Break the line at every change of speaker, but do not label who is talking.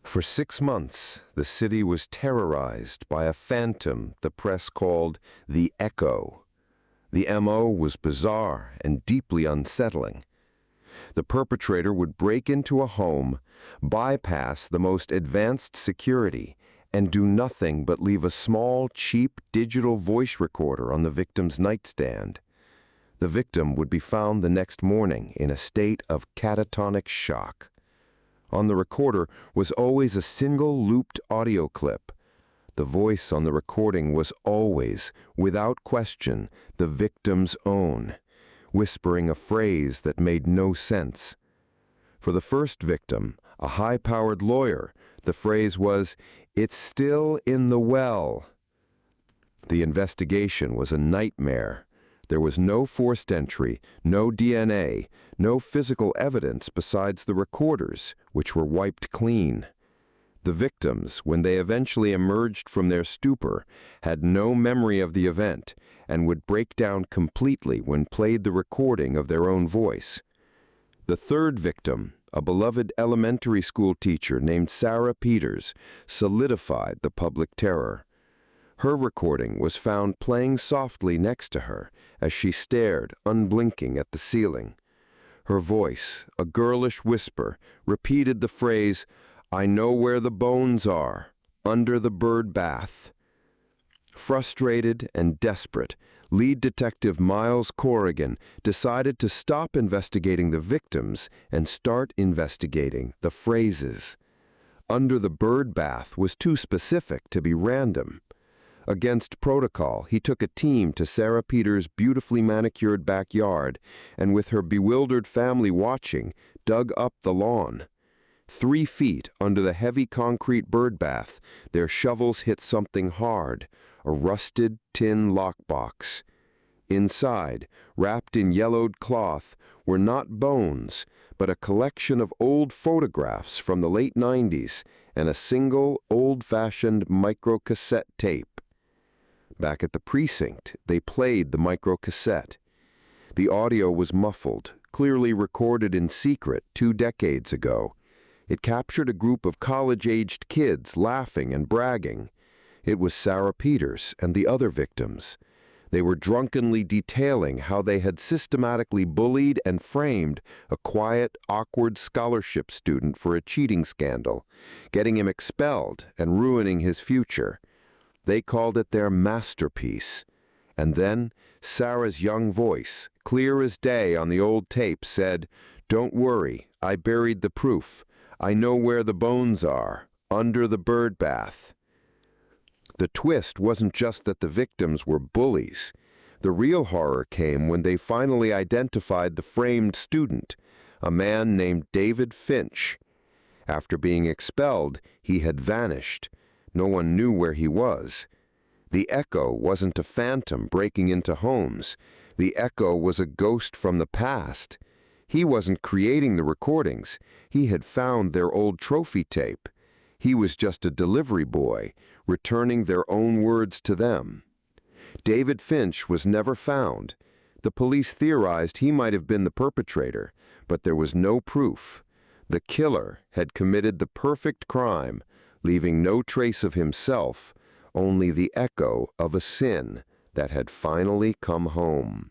For 6 months, the city was terrorized by a phantom the press called the Echo. The MO was bizarre and deeply unsettling. The perpetrator would break into a home, bypass the most advanced security, and do nothing but leave a small, cheap digital voice recorder on the victim's nightstand. The victim would be found the next morning in a state of catatonic shock. On the recorder was always a single looped audio clip. The voice on the recording was always, without question, the victim's own, whispering a phrase that made no sense. For the first victim, a high-powered lawyer, the phrase was, "It's still in the well." The investigation was a nightmare. There was no forced entry, no DNA, no physical evidence besides the recorders, which were wiped clean. The victims, when they eventually emerged from their stupor, had no memory of the event and would break down completely when played the recording of their own voice. The third victim, a beloved elementary school teacher named Sarah Peters, solidified the public terror. Her recording was found playing softly next to her as she stared, unblinking, at the ceiling. Her voice, a girlish whisper, repeated the phrase, "I know where the bones are, under the bird bath." Frustrated and desperate, lead detective Miles Corrigan decided to stop investigating the victims and start investigating the phrases. Under the bird bath was too specific to be random. Against protocol, he took a team to Sarah Peters' beautifully manicured backyard and, with her bewildered family watching, dug up the lawn. 3 feet under the heavy concrete bird bath, their shovels hit something hard, a rusted tin lockbox. Inside, wrapped in yellowed cloth, were not bones, but a collection of old photographs from the late 90s and a single old-fashioned microcassette tape. Back at the precinct, they played the microcassette. The audio was muffled, clearly recorded in secret 2 decades ago. It captured a group of college-aged kids laughing and bragging. It was Sarah Peters and the other victims. They were drunkenly detailing how they had systematically bullied and framed a quiet, awkward scholarship student for a cheating scandal, getting him expelled and ruining his future. They called it their masterpiece. And then Sarah's young voice, clear as day on the old tape, said, "Don't worry, I buried the proof. I know where the bones are, under the bird bath." The twist wasn't just that the victims were bullies. The real horror came when they finally identified the framed student, a man named David Finch. After being expelled, he had vanished. No one knew where he was. The Echo wasn't a phantom breaking into homes. The Echo was a ghost from the past. He wasn't creating the recordings. He had found their old trophy tape. He was just a delivery boy, returning their own words to them. David Finch was never found. The police theorized he might have been the perpetrator, but there was no proof. The killer had committed the perfect crime, leaving no trace of himself, only the echo of a sin that had finally come home.